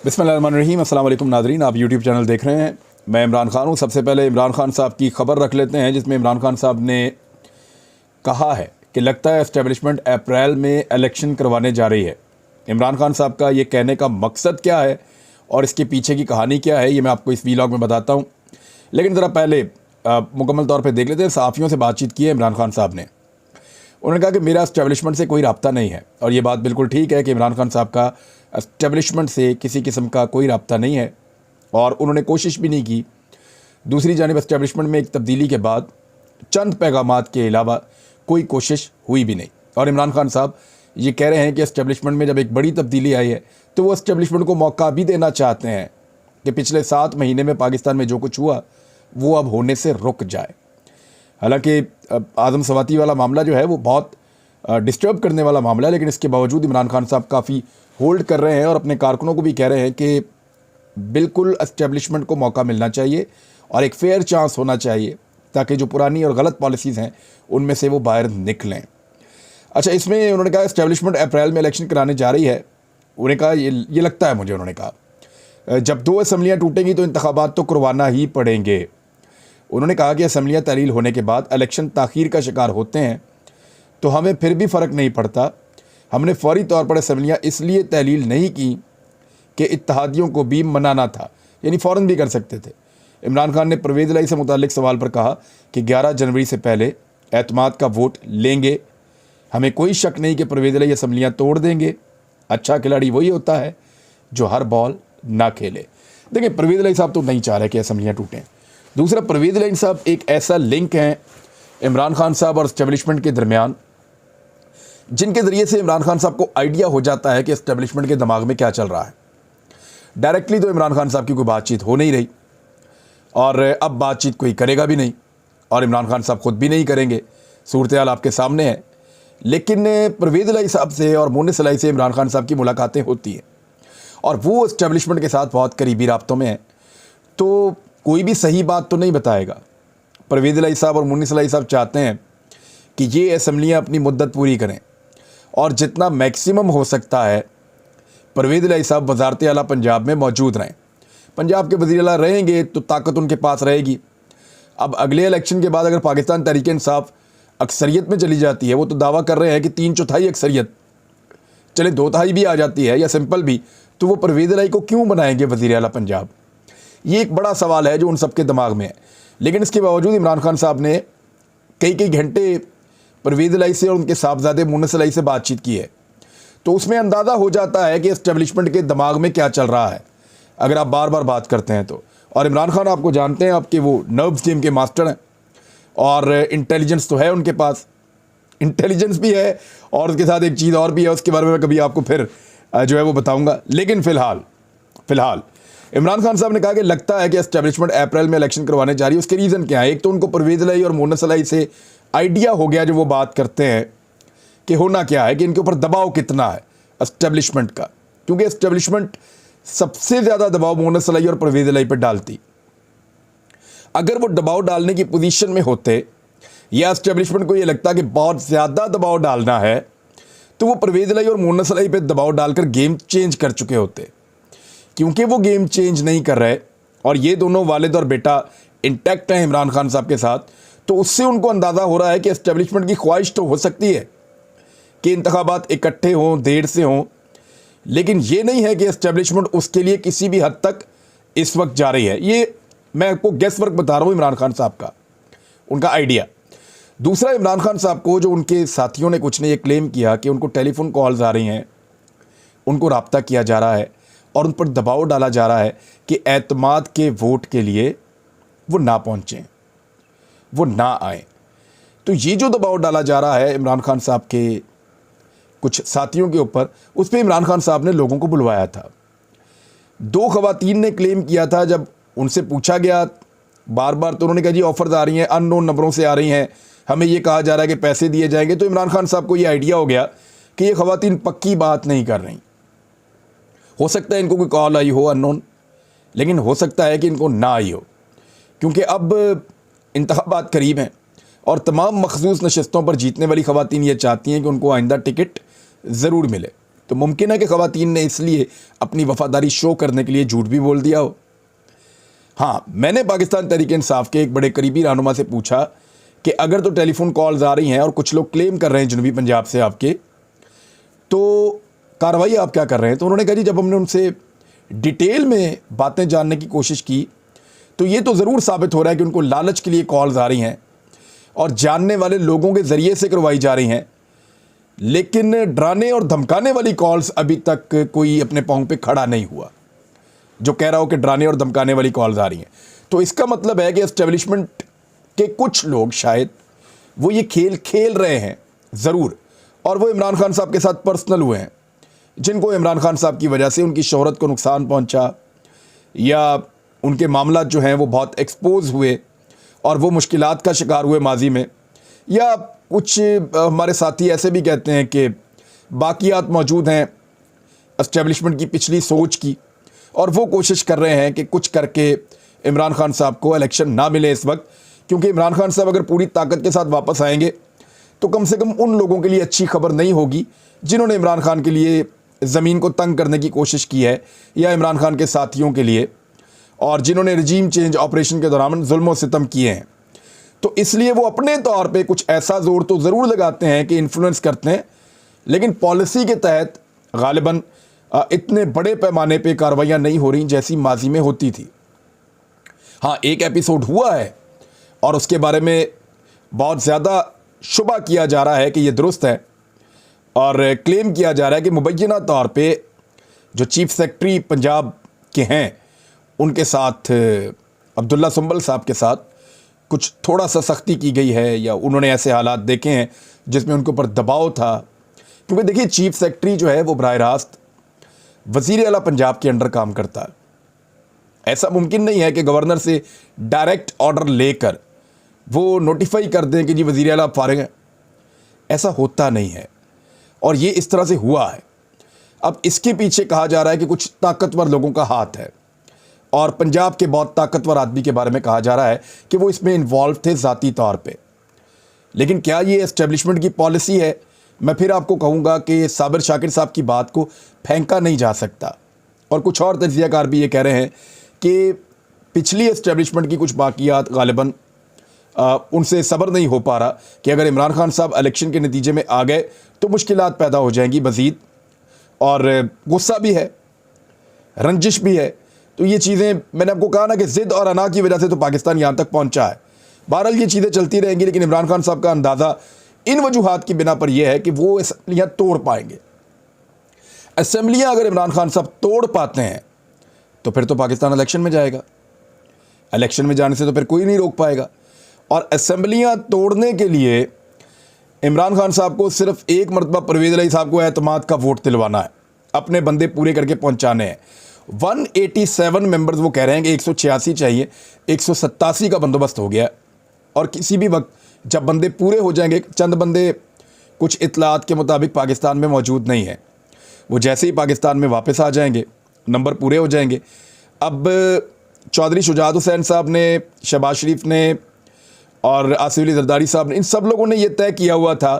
बिस्मिल्लाहिर्रहमानिर्रहीम। अस्सलाम वालेकुम नाज़रीन, आप यूट्यूब चैनल देख रहे हैं। मैं इमरान खान हूँ। सबसे पहले इमरान खान साहब की ख़बर रख लेते हैं, जिसमें इमरान खान साहब ने कहा है कि लगता है एस्टेब्लिशमेंट अप्रैल में इलेक्शन करवाने जा रही है। इमरान खान साहब का ये कहने का मकसद क्या है और इसके पीछे की कहानी क्या है, ये मैं आपको इस वीलॉग में बताता हूँ। लेकिन ज़रा पहले मुकम्मल तौर पर देख लेते हैं। सहाफ़ियों से बातचीत की है इमरान खान साहब ने। उन्होंने कहा कि मेरा एस्टेब्लिशमेंट से कोई रब्ता नहीं है, और ये बात बिल्कुल ठीक है कि इमरान खान साहब का एस्टेब्लिशमेंट से किसी किस्म का कोई रब्ता नहीं है, और उन्होंने कोशिश भी नहीं की। दूसरी जानिब एस्टेब्लिशमेंट में एक तब्दीली के बाद चंद पैगामात के अलावा कोई कोशिश हुई भी नहीं। और इमरान खान साहब ये कह रहे हैं कि एस्टेब्लिशमेंट में जब एक बड़ी तब्दीली आई है तो वो एस्टेब्लिशमेंट को मौका भी देना चाहते हैं कि पिछले 7 महीने में पाकिस्तान में जो कुछ हुआ वो अब होने से रुक जाए। हालांकि आज़म सवाती वाला मामला जो है वो बहुत डिस्टर्ब करने वाला मामला है, लेकिन इसके बावजूद इमरान खान साहब काफ़ी होल्ड कर रहे हैं और अपने कारकुनों को भी कह रहे हैं कि बिल्कुल एस्टेब्लिशमेंट को मौका मिलना चाहिए और एक फेयर चांस होना चाहिए, ताकि जो पुरानी और गलत पॉलिसीज़ हैं उनमें से वो बाहर निकलें। अच्छा, इसमें उन्होंने कहा एस्टेब्लिशमेंट अप्रैल में इलेक्शन कराने जा रही है। उन्होंने कहा ये लगता है मुझे, उन्होंने कहा जब 2 असम्बलियाँ टूटेंगी तो इंतखाबात तो करवाना ही पड़ेंगे। उन्होंने कहा कि असम्बलियाँ तहलील होने के बाद इलेक्शन ताख़ीर का शिकार होते हैं तो हमें फिर भी फ़र्क नहीं पड़ता। हमने फौरी तौर पर असम्बलियाँ इसलिए तहलील नहीं की कि इत्तेहादियों को भी मनाना था, यानी फ़ौरन भी कर सकते थे। इमरान खान ने परवेज़ इलाही से मुताल्लिक़ सवाल पर कहा कि 11 जनवरी से पहले एतमाद का वोट लेंगे। हमें कोई शक नहीं कि परवेज़ इलाही असम्बलियाँ तोड़ देंगे। अच्छा खिलाड़ी वही होता है जो हर बॉल ना खेले। देखिए, परवेज़ इलाही साहब तो नहीं चाह रहे कि असम्बलियाँ टूटें। दूसरा, परवेज़ इलाही साहब एक ऐसा लिंक है इमरान खान साहब और एस्टेब्लिशमेंट के दरमियान, जिनके ज़रिए से इमरान खान साहब को आइडिया हो जाता है कि एस्टेब्लिशमेंट के दिमाग में क्या चल रहा है। डायरेक्टली तो इमरान खान साहब की कोई बातचीत हो नहीं रही, और अब बातचीत कोई करेगा भी नहीं, और इमरान खान साहब खुद भी नहीं करेंगे। सूरत हाल आपके सामने है। लेकिन परवेज़ इलाही साहब से और मुन्निस इलाही से इमरान खान साहब की मुलाकातें होती हैं, और वो एस्टेब्लिशमेंट के साथ बहुत करीबी राब्तों में है, तो कोई भी सही बात तो नहीं बताएगा। परवेज़ इलाही साहब और मुन्निस इलाही साहब चाहते हैं कि ये असम्बलियाँ अपनी मुद्दत पूरी करें, और जितना मैक्सिमम हो सकता है परवेज़ इलाही साहब वज़ारत आला पंजाब में मौजूद रहें। पंजाब के वज़ीर आला रहेंगे तो ताकत उनके पास रहेगी। अब अगले इलेक्शन के बाद अगर पाकिस्तान तहरीक इंसाफ अक्सरियत में चली जाती है, वो तो दावा कर रहे हैं कि 3/4 अक्सरियत, चले 2/3 भी आ जाती है या सिंपल भी, तो वो परवेज़ इलाही को क्यों बनाएंगे वज़ीर आला पंजाब? ये एक बड़ा सवाल है जो उन सबके दिमाग में है। लेकिन इसके बावजूद इमरान खान साहब ने कई घंटे परवेज़ इलाही से और उनके साहबजादे मुन्निस इलाही से बातचीत की है, तो उसमें अंदाज़ा हो जाता है कि एस्टेब्लिशमेंट के दिमाग में क्या चल रहा है, अगर आप बार बार बात करते हैं तो। और इमरान खान आपको जानते हैं, आपके वो नर्व्स गेम के मास्टर हैं, और इंटेलिजेंस तो है उनके पास, इंटेलिजेंस भी है, और उसके साथ एक चीज़ और भी है, उसके बारे में कभी आपको फिर जो है वो बताऊँगा। लेकिन फ़िलहाल इमरान खान साहब ने कहा कि लगता है कि एस्टेब्लिशमेंट अप्रैल में इलेक्शन करवाने जा रही है। उसके रीज़न क्या है? एक तो उनको परवेज़ इलाही और मुन्निस इलाही से आइडिया हो गया, जो वो बात करते हैं कि होना क्या है, कि इनके ऊपर दबाव कितना है एस्टेब्लिशमेंट का, क्योंकि एस्टेब्लिशमेंट सबसे ज़्यादा दबाव मुन्निस इलाही और परवेज़ इलाही पर डालती। अगर वो दबाव डालने की पोजीशन में होते, या एस्टेब्लिशमेंट को ये लगता कि बहुत ज़्यादा दबाव डालना है, तो वो परवेज़ इलाही और मुन्निस इलाही पर दबाव डालकर गेम चेंज कर चुके होते। क्योंकि वो गेम चेंज नहीं कर रहे, और ये दोनों वालिद और बेटा इंटैक्ट हैं इमरान खान साहब के साथ, तो उससे उनको अंदाज़ा हो रहा है कि एस्टेब्लिशमेंट की ख्वाहिश तो हो सकती है कि इंतखाबात इकट्ठे हों, देर से हों, लेकिन ये नहीं है कि एस्टेब्लिशमेंट उसके लिए किसी भी हद तक इस वक्त जा रही है। ये मैं आपको गेस वर्क बता रहा हूँ इमरान खान साहब का, उनका आइडिया। दूसरा, इमरान खान साहब को जो उनके साथियों ने कुछ ने ये क्लेम किया कि उनको टेलीफोन कॉल्स आ रही हैं, उनको रब्ता किया जा रहा है और उन पर दबाव डाला जा रहा है कि एतमाद के वोट के लिए वो ना पहुँचें, वो ना आए। तो ये जो दबाव डाला जा रहा है इमरान खान साहब के कुछ साथियों के ऊपर, उस पर इमरान खान साहब ने लोगों को बुलवाया था। 2 ख़वातीन ने क्लेम किया था, जब उनसे पूछा गया बार बार, तो उन्होंने कहा जी ऑफ़र्स आ रही हैं, अननोन नंबरों से आ रही हैं, हमें ये कहा जा रहा है कि पैसे दिए जाएंगे। तो इमरान खान साहब को ये आइडिया हो गया कि ये ख़वातीन पक्की बात नहीं कर रही। हो सकता है इनको कोई कॉल आई हो अननोन, लेकिन हो सकता है कि इनको ना आई हो, क्योंकि अब इंतखाबात करीब हैं और तमाम मखसूस नशस्तों पर जीतने वाली ख़वातीन ये चाहती हैं कि उनको आइंदा टिकट ज़रूर मिले। तो मुमकिन है कि ख़वातीन ने इसलिए अपनी वफादारी शो करने के लिए झूठ भी बोल दिया हो। हाँ, मैंने पाकिस्तान तहरीक इंसाफ के एक बड़े करीबी रहनुमा से पूछा कि अगर तो टेलीफोन कॉल्स आ रही हैं और कुछ लोग क्लेम कर रहे हैं जनूबी पंजाब से आपके, तो कार्रवाई आप क्या कर रहे हैं? तो उन्होंने कहा जी, जब हमने उनसे डिटेल में बातें जानने की कोशिश की तो ये तो ज़रूर साबित हो रहा है कि उनको लालच के लिए कॉल्स आ रही हैं और जानने वाले लोगों के ज़रिए से करवाई जा रही हैं, लेकिन डराने और धमकाने वाली कॉल्स अभी तक कोई अपने पाँव पे खड़ा नहीं हुआ जो कह रहा हो कि डराने और धमकाने वाली कॉल्स आ रही हैं। तो इसका मतलब है कि एस्टेब्लिशमेंट के कुछ लोग शायद वो ये खेल खेल रहे हैं ज़रूर, और वो इमरान खान साहब के साथ पर्सनल हुए हैं, जिनको इमरान खान साहब की वजह से उनकी शोहरत को नुकसान पहुंचा या उनके मामला जो हैं वो बहुत एक्सपोज हुए और वो मुश्किलात का शिकार हुए माजी में, या कुछ हमारे साथी ऐसे भी कहते हैं कि बाकियात मौजूद हैं एस्टेब्लिशमेंट की पिछली सोच की, और वो कोशिश कर रहे हैं कि कुछ करके इमरान खान साहब को इलेक्शन ना मिले इस वक्त, क्योंकि इमरान खान साहब अगर पूरी ताकत के साथ वापस आएंगे तो कम से कम उन लोगों के लिए अच्छी खबर नहीं होगी जिन्होंने इमरान खान के लिए ज़मीन को तंग करने की कोशिश की है, या इमरान खान के साथियों के लिए, और जिन्होंने रजीम चेंज ऑपरेशन के दौरान जुल्म और सितम किए हैं। तो इसलिए वो अपने तौर पे कुछ ऐसा जोर तो ज़रूर लगाते हैं कि इन्फ्लुएंस करते हैं, लेकिन पॉलिसी के तहत गालिबन इतने बड़े पैमाने पे कार्रवाइयाँ नहीं हो रही जैसी माजी में होती थी। हाँ, एक एपिसोड हुआ है और उसके बारे में बहुत ज़्यादा शुबा किया जा रहा है कि ये दुरुस्त है, और क्लेम किया जा रहा है कि मुबैना तौर पे जो चीफ सेक्रेटरी पंजाब के हैं उनके साथ अब्दुल्ला सुंबल साहब के साथ कुछ थोड़ा सा सख्ती की गई है, या उन्होंने ऐसे हालात देखे हैं जिसमें उनके ऊपर दबाव था। क्योंकि देखिए, चीफ सेक्रेटरी जो है वो बराह रास्त वज़ीर आला पंजाब के अंडर काम करता है। ऐसा मुमकिन नहीं है कि गवर्नर से डायरेक्ट ऑर्डर लेकर वो नोटिफाई कर दें कि जी वज़ीर आला फारिग हैं। ऐसा होता नहीं है, और ये इस तरह से हुआ है। अब इसके पीछे कहा जा रहा है कि कुछ ताकतवर लोगों का हाथ है, और पंजाब के बहुत ताकतवर आदमी के बारे में कहा जा रहा है कि वो इसमें इन्वॉल्व थे ज़ाती तौर पे। लेकिन क्या ये एस्टेब्लिशमेंट की पॉलिसी है? मैं फिर आपको कहूँगा कि साबिर शाकिर साहब की बात को फेंका नहीं जा सकता, और कुछ और तज्ज़ियाकार भी ये कह रहे हैं कि पिछली एस्टेब्लिशमेंट की कुछ बाकियात गालिबन उनसे सब्र नहीं हो पा रहा कि अगर इमरान खान साहब इलेक्शन के नतीजे में आ गए तो मुश्किलात पैदा हो जाएंगी मज़ीद, और गुस्सा भी है, रंजिश भी है। तो ये चीज़ें, मैंने आपको कहा ना कि ज़िद और अना की वजह से तो पाकिस्तान यहाँ तक पहुँचा है। बहरहाल ये चीज़ें चलती रहेंगी, लेकिन इमरान खान साहब का अंदाज़ा इन वजूहात की बिना पर यह है कि वो असम्बलियाँ तोड़ पाएंगे। असम्बलियाँ अगर इमरान खान साहब तोड़ पाते हैं तो फिर तो पाकिस्तान इलेक्शन में जाएगा। इलेक्शन में जाने से तो फिर कोई नहीं रोक पाएगा, और असम्बलियाँ तोड़ने के लिए इमरान खान साहब को सिर्फ एक मरतबा परवेज़ इलाही साहब को एतमाद का वोट दिलवाना है, अपने बंदे पूरे करके पहुंचाने हैं। 187 मेंबर्स वो कह रहे हैं कि 186 चाहिए, 187 का बंदोबस्त हो गया, और किसी भी वक्त जब बंदे पूरे हो जाएंगे, चंद बंदे कुछ इतलात के मुताबिक पाकिस्तान में मौजूद नहीं है, वो जैसे ही पाकिस्तान में वापस आ जाएंगे नंबर पूरे हो जाएंगे। अब चौधरी शुजात हुसैन साहब ने, शहबाज शरीफ ने और आसिफ अली जरदारी साहब ने, इन सब लोगों ने यह तय किया हुआ था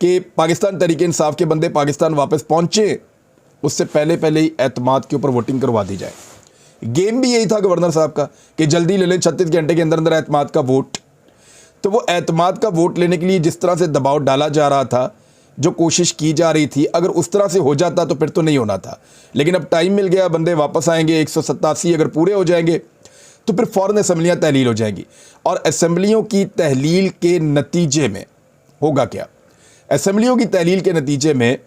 कि पाकिस्तान तहरीक इंसाफ के बंदे पाकिस्तान वापस पहुँचे उससे पहले पहले ही एतमाद के ऊपर वोटिंग करवा दी जाए। गेम भी यही था गवर्नर साहब का कि जल्दी ले लें 36 घंटे के अंदर अंदर एतमाद का वोट। तो वो एतमाद का वोट लेने के लिए जिस तरह से दबाव डाला जा रहा था, जो कोशिश की जा रही थी, अगर उस तरह से हो जाता तो फिर तो नहीं होना था। लेकिन अब टाइम मिल गया, बंदे वापस आएंगे, 187 अगर पूरे हो जाएंगे तो फिर फ़ौरन असम्बलियाँ तहलील हो जाएंगी। और असम्बलियों की तहलील के नतीजे में होगा क्या? असम्बलियों की तहलील के नतीजे में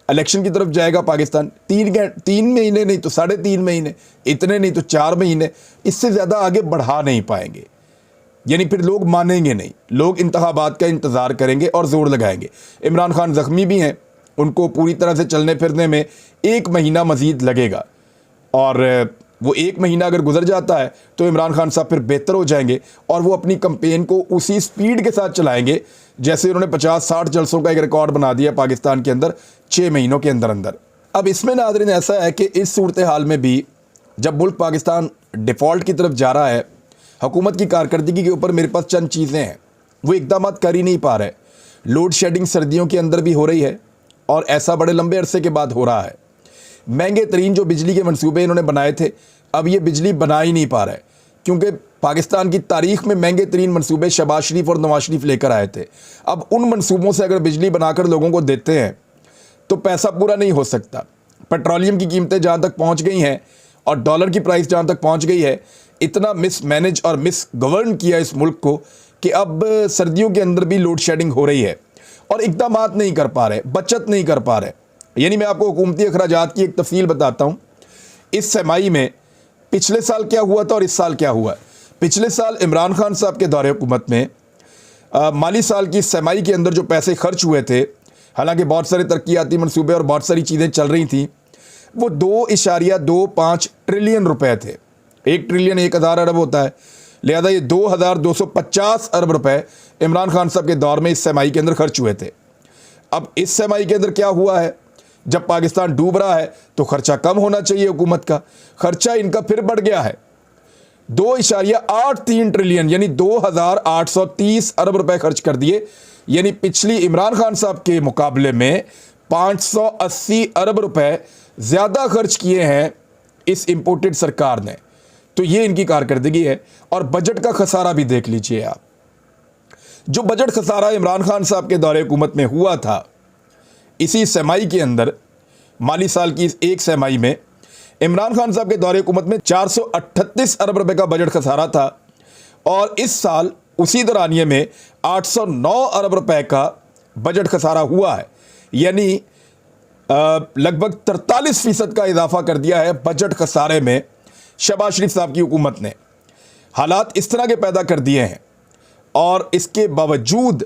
इलेक्शन की तरफ जाएगा पाकिस्तान। 3 महीने नहीं तो 3.5 महीने, इतने नहीं तो 4 महीने, इससे ज़्यादा आगे बढ़ा नहीं पाएंगे। यानी फिर लोग मानेंगे नहीं, लोग इंतखाबात का इंतज़ार करेंगे और ज़ोर लगाएंगे। इमरान खान ज़ख्मी भी हैं, उनको पूरी तरह से चलने फिरने में 1 महीना मज़ीद लगेगा, और वो 1 महीना अगर गुजर जाता है तो इमरान खान साहब फिर बेहतर हो जाएंगे, और वो अपनी कंपेन को उसी स्पीड के साथ चलाएंगे जैसे उन्होंने 50-60 जलसों का एक रिकॉर्ड बना दिया पाकिस्तान के अंदर 6 महीनों के अंदर अंदर। अब इसमें नाज़रीन ऐसा है कि इस सूरत हाल में भी जब मुल्क पाकिस्तान डिफ़ॉल्ट की तरफ जा रहा है, हुकूमत की कारकर्दगी के ऊपर मेरे पास चंद चीज़ें हैं, वो इकदाम कर ही नहीं पा रहे। लोड शेडिंग सर्दियों के अंदर भी हो रही है, और ऐसा बड़े लंबे अरसे के बाद हो रहा है। महंगे तरीन जो बिजली के मंसूबे इन्होंने बनाए थे, अब ये बिजली बना ही नहीं पा रहे, क्योंकि पाकिस्तान की तारीख में महंगे तरीन मंसूबे शहबाज शरीफ और नवाज शरीफ लेकर आए थे। अब उन मंसूबों से अगर बिजली बनाकर लोगों को देते हैं तो पैसा पूरा नहीं हो सकता। पेट्रोलियम की कीमतें जहाँ तक पहुँच गई हैं और डॉलर की प्राइस जहाँ तक पहुँच गई है, इतना मिसमैनेज और मिस गवर्न किया इस मुल्क को कि अब सर्दियों के अंदर भी लोड शेडिंग हो रही है और इक़दामात नहीं कर पा रहे, बचत नहीं कर पा रहे। यानी मैं आपको हुकूमती अखराजात की एक तफसील बताता हूँ। इस छमाही में पिछले साल क्या हुआ था और इस साल क्या हुआ। पिछले साल इमरान खान साहब के दौरे हुकूमत में माली साल की छमाही के अंदर जो पैसे खर्च हुए थे, हालांकि बहुत सारे तरक्याती मंसूबे और बहुत सारी चीज़ें चल रही थी, वो 2.25 ट्रिलियन रुपए थे। 1 ट्रिलियन 1000 अरब होता है, लिहाजा ये 2250 अरब रुपए इमरान खान साहब के दौर में इस छमाही के अंदर खर्च हुए थे। अब इस छमाही के अंदर क्या हुआ है, जब पाकिस्तान डूब रहा है तो खर्चा कम होना चाहिए हुकूमत का, खर्चा इनका फिर बढ़ गया है। 2.83 ट्रिलियन यानी 2830 अरब रुपए खर्च कर दिए, यानी पिछली इमरान खान साहब के मुकाबले में 580 अरब रुपए ज़्यादा खर्च किए हैं इस इंपोर्टेड सरकार ने। तो ये इनकी कारकर्दगी है। और बजट का खसारा भी देख लीजिए आप। जो बजट खसारा इमरान खान साहब के दौरे हुकूमत में हुआ था, इसी छमाही के अंदर माली साल की एक छमाही में इमरान खान साहब के दौरे हुकूमत में 438 अरब रुपए का बजट खसारा था और इस साल उसी दौरानिए में 809 अरब रुपए का बजट खसारा हुआ है, यानी लगभग 43% का इजाफा कर दिया है बजट खसारे में शहबाज शरीफ साहब की हुकूमत ने। हालात इस तरह के पैदा कर दिए हैं और इसके बावजूद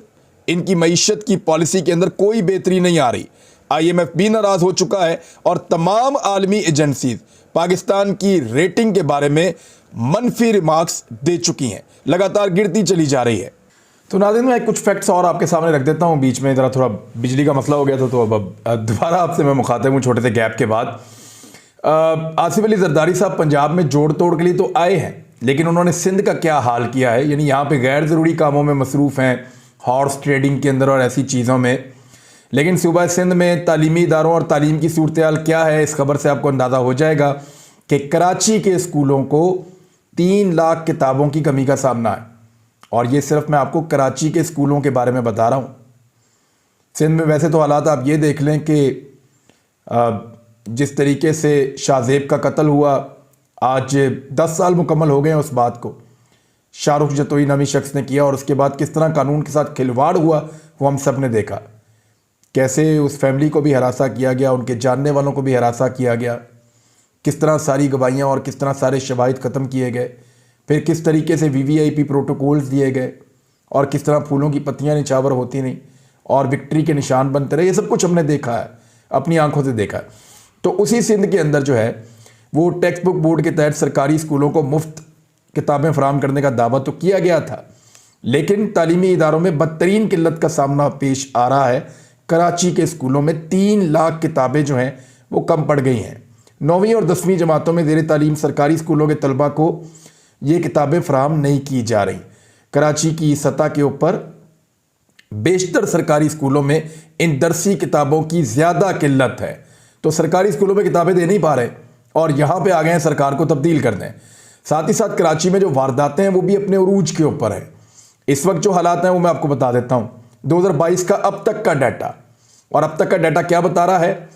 इनकी मईशत की पॉलिसी के अंदर कोई बेहतरी नहीं आ रही। IMF भी नाराज़ हो चुका है और तमाम आलमी एजेंसीज पाकिस्तान की रेटिंग के बारे में मनफी रिमार्क्स दे चुकी हैं, लगातार गिरती चली जा रही है। तो नाज़रीन, मैं कुछ फैक्ट्स और आपके सामने रख देता हूं। बीच में ज़रा थोड़ा बिजली का मसला हो गया था, तो अब दोबारा आपसे मैं मुखातिब हूँ छोटे से गैप के बाद। आसिफ अली जरदारी साहब पंजाब में जोड़ तोड़ के लिए तो आए हैं, लेकिन उन्होंने सिंध का क्या हाल किया है, यानी यहाँ पे गैर ज़रूरी कामों में मसरूफ़ हैं, हॉर्स ट्रेडिंग के अंदर और ऐसी चीज़ों में। लेकिन सूबा सिंध में तालीमी इदारों और तालीम की सूरत हाल क्या है, इस खबर से आपको अंदाज़ा हो जाएगा कि कराची के स्कूलों को 3 लाख किताबों की कमी का सामना है। और ये सिर्फ मैं आपको कराची के स्कूलों के बारे में बता रहा हूँ। सिंध में वैसे तो हालात आप ये देख लें कि जिस तरीके से शाहजेब का कत्ल हुआ, आज 10 साल मुकम्मल हो गए हैं उस बात को, शाहरुख जतोई नामी शख्स ने किया, और उसके बाद किस तरह कानून के साथ खिलवाड़ हुआ वो हम सब ने देखा। कैसे उस फैमिली को भी हरासा किया गया, उनके जानने वालों को भी हरासा किया गया, किस तरह सारी गवाहियाँ और किस तरह सारे शवाहिद ख़त्म किए गए, फिर किस तरीके से VVIP प्रोटोकॉल्स दिए गए और किस तरह फूलों की पत्तियाँ निछावर होती नहीं और विक्ट्री के निशान बनते रहे। ये सब कुछ हमने देखा है, अपनी आंखों से देखा है। तो उसी सिंध के अंदर जो है वो टेक्स्ट बुक बोर्ड के तहत सरकारी स्कूलों को मुफ्त किताबें फराहम करने का दावा तो किया गया था, लेकिन तालीमी इदारों में बदतरीन किल्लत का सामना पेश आ रहा है। कराची के स्कूलों में 3 लाख किताबें जो हैं वो कम पड़ गई हैं। 9वीं और 10वीं जमातों में ज़ेर तालीम सरकारी स्कूलों के तलबा को ये किताबें फराहम नहीं की जा रही। कराची की सतह के ऊपर बेशतर सरकारी स्कूलों में इन दरसी किताबों की ज़्यादा किल्लत है, तो सरकारी स्कूलों में किताबें दे नहीं पा रहे और यहाँ पे आ गए हैं सरकार को तब्दील कर दें। साथ ही साथ कराची में जो वारदातें हैं वो भी अपने उरूज के ऊपर है। इस वक्त जो हालात हैं वो मैं आपको बता देता हूँ। 2022 का अब तक का डाटा, और अब तक का डाटा क्या बता रहा है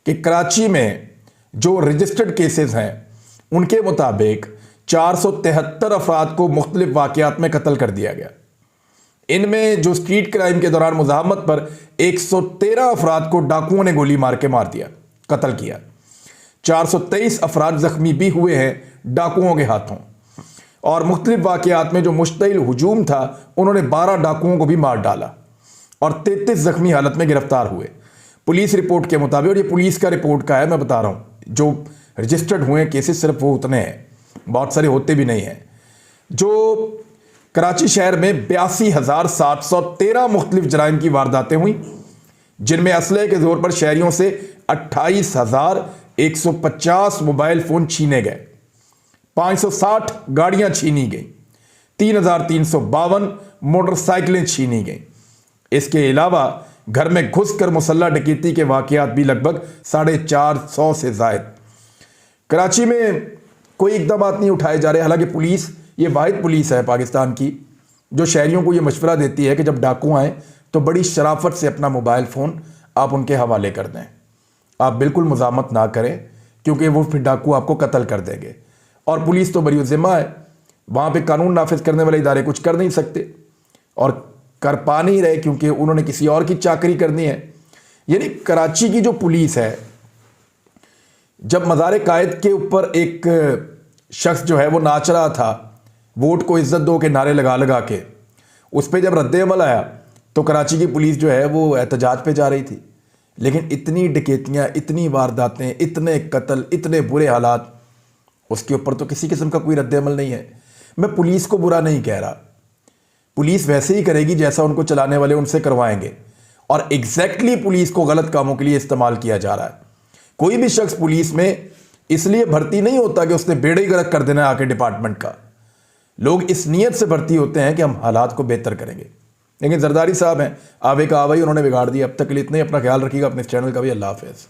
कि कराची में जो रजिस्टर्ड केसेस हैं उनके मुताबिक 473 अफराद को मुख्तलिफ वाक़यात में कत्ल कर दिया गया। इनमें जो स्ट्रीट क्राइम के दौरान मुज़ाहमत पर 113 अफराद को डाकुओं ने गोली मार के मार दिया, कत्ल किया। 423 अफराद ज़ख्मी भी हुए हैं डाकुओं के हाथों, और मुख्तलिफ वाक़यात में जो मुश्तइल हुजूम था उन्होंने 12 डाकुओं को भी मार डाला और 33 ज़ख्मी हालत में गिरफ्तार हुए पुलिस रिपोर्ट के मुताबिक। और ये पुलिस का रिपोर्ट का है, मैं बता रहा हूँ, जो रजिस्टर्ड हुए हैं केसेस सिर्फ वो उतने हैं, बहुत सारे होते भी नहीं हैं। जो कराची शहर में 82,713 मुख्तलिफ जराइम की वारदातें हुई, जिनमें असलहे के जोर पर शहरियों से 28,150 मोबाइल फ़ोन छीने गए, 560 गाड़ियां छीनी गई, 3,352 मोटरसाइकिलें छीनी गई। इसके अलावा घर में घुसकर मुसल्ला डकैती के वाकयात भी लगभग 450 से जायद। कराची में कोई इकदाम नहीं उठाए जा रहे। हालांकि पुलिस, ये वाहिद पुलिस है पाकिस्तान की जो शहरियों को ये मशवरा देती है कि जब डाकू आए तो बड़ी शराफत से अपना मोबाइल फ़ोन आप उनके हवाले कर दें। आप बिल्कुल मुज़ामत ना करें, क्योंकि वो फिर डाकू आपको कत्ल कर देंगे। और पुलिस तो बरी ज़िम्मा है, वहाँ पे कानून नाफिज करने वाले इदारे कुछ कर नहीं सकते और कर पा नहीं रहे, क्योंकि उन्होंने किसी और की चाकरी करनी है। यानी कराची की जो पुलिस है, जब मज़ार कायद के ऊपर एक शख्स जो है वो नाच रहा था, वोट को इज्जत दो के नारे लगा लगा के, उस पर जब रद्द अमल आया तो कराची की पुलिस जो है वो एहतजाज पे जा रही थी। लेकिन इतनी डकैतियाँ, इतनी वारदातें, इतने कत्ल, इतने बुरे हालात, उसके ऊपर तो किसी किस्म का कोई रद्द अमल नहीं है। मैं पुलिस को बुरा नहीं कह रहा, पुलिस वैसे ही करेगी जैसा उनको चलाने वाले उनसे करवाएंगे। और एग्जैक्टली पुलिस को गलत कामों के लिए इस्तेमाल किया जा रहा है। कोई भी शख्स पुलिस में इसलिए भर्ती नहीं होता कि उसने बेड़ा ही गर्क कर देना है आके डिपार्टमेंट का। लोग इस नीयत से भर्ती होते हैं कि हम हालात को बेहतर करेंगे। लेकिन जरदारी साहब हैं, आवे का आवा ही उन्होंने बिगाड़ दिया। अब तक के लिए इतने, अपना ख्याल रखिएगा, अपने चैनल का भी। अल्लाह हाफ़िज़।